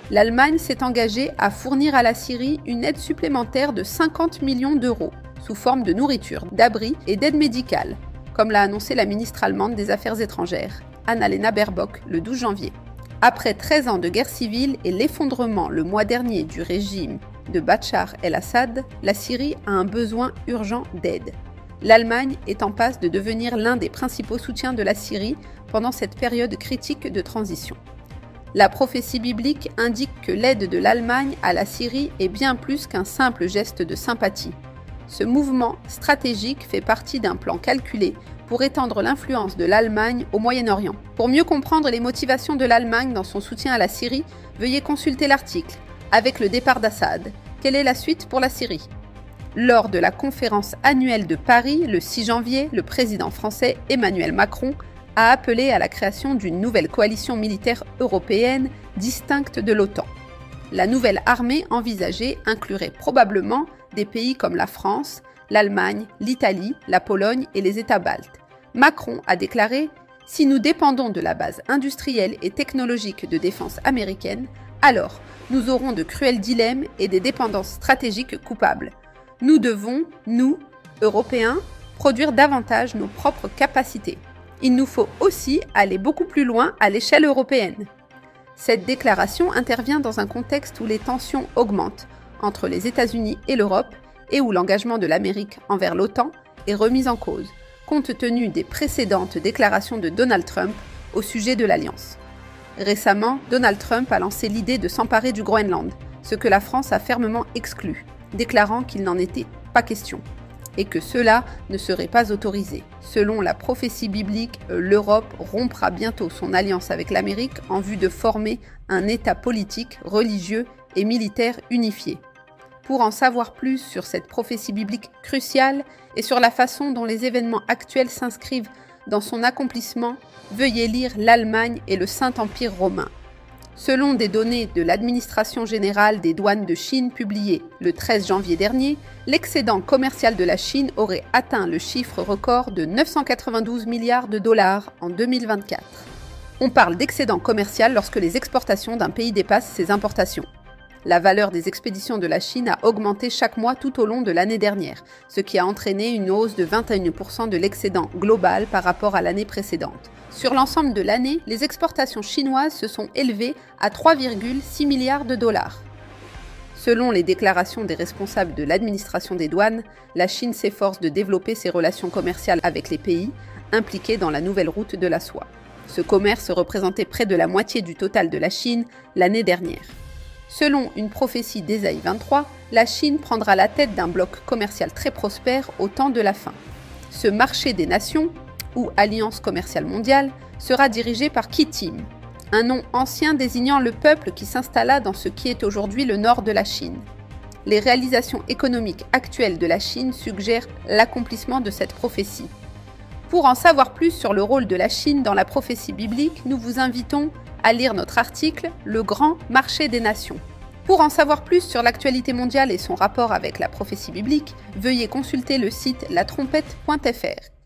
L'Allemagne s'est engagée à fournir à la Syrie une aide supplémentaire de 50 millions d'euros, sous forme de nourriture, d'abris et d'aide médicale, comme l'a annoncé la ministre allemande des Affaires étrangères, Annalena Baerbock, le 12 janvier. Après 13 ans de guerre civile et l'effondrement le mois dernier du régime de Bachar el-Assad, la Syrie a un besoin urgent d'aide. L'Allemagne est en passe de devenir l'un des principaux soutiens de la Syrie pendant cette période critique de transition. La prophétie biblique indique que l'aide de l'Allemagne à la Syrie est bien plus qu'un simple geste de sympathie. Ce mouvement stratégique fait partie d'un plan calculé pour étendre l'influence de l'Allemagne au Moyen-Orient. Pour mieux comprendre les motivations de l'Allemagne dans son soutien à la Syrie, veuillez consulter l'article « Avec le départ d'Assad, quelle est la suite pour la Syrie ?» Lors de la conférence annuelle de Paris, le 6 janvier, le président français Emmanuel Macron a appelé à la création d'une nouvelle coalition militaire européenne distincte de l'OTAN. La nouvelle armée envisagée inclurait probablement des pays comme la France, l'Allemagne, l'Italie, la Pologne et les États baltes. Macron a déclaré « Si nous dépendons de la base industrielle et technologique de défense américaine, alors nous aurons de cruels dilemmes et des dépendances stratégiques coupables. Nous devons, nous, Européens, produire davantage nos propres capacités. Il nous faut aussi aller beaucoup plus loin à l'échelle européenne. » Cette déclaration intervient dans un contexte où les tensions augmentent entre les États-Unis et l'Europe et où l'engagement de l'Amérique envers l'OTAN est remis en cause, compte tenu des précédentes déclarations de Donald Trump au sujet de l'Alliance. Récemment, Donald Trump a lancé l'idée de s'emparer du Groenland, ce que la France a fermement exclu, déclarant qu'il n'en était pas question, et que cela ne serait pas autorisé. Selon la prophétie biblique, l'Europe rompra bientôt son alliance avec l'Amérique en vue de former un État politique, religieux et militaire unifié. Pour en savoir plus sur cette prophétie biblique cruciale et sur la façon dont les événements actuels s'inscrivent dans son accomplissement, veuillez lire L'Allemagne et le Saint-Empire romain. Selon des données de l'Administration générale des douanes de Chine publiées le 13 janvier dernier, l'excédent commercial de la Chine aurait atteint le chiffre record de 992 milliards de dollars en 2024. On parle d'excédent commercial lorsque les exportations d'un pays dépassent ses importations. La valeur des expéditions de la Chine a augmenté chaque mois tout au long de l'année dernière, ce qui a entraîné une hausse de 21% de l'excédent global par rapport à l'année précédente. Sur l'ensemble de l'année, les exportations chinoises se sont élevées à 3,6 milliards de dollars. Selon les déclarations des responsables de l'administration des douanes, la Chine s'efforce de développer ses relations commerciales avec les pays impliqués dans la nouvelle route de la soie. Ce commerce représentait près de la moitié du total de la Chine l'année dernière. Selon une prophétie d'Ésaïe 23, la Chine prendra la tête d'un bloc commercial très prospère au temps de la fin. Ce marché des nations, ou Alliance commerciale mondiale, sera dirigé par Kitim, un nom ancien désignant le peuple qui s'installa dans ce qui est aujourd'hui le nord de la Chine. Les réalisations économiques actuelles de la Chine suggèrent l'accomplissement de cette prophétie. Pour en savoir plus sur le rôle de la Chine dans la prophétie biblique, nous vous invitons à lire notre article « Le grand marché des nations ». Pour en savoir plus sur l'actualité mondiale et son rapport avec la prophétie biblique, veuillez consulter le site latrompette.fr.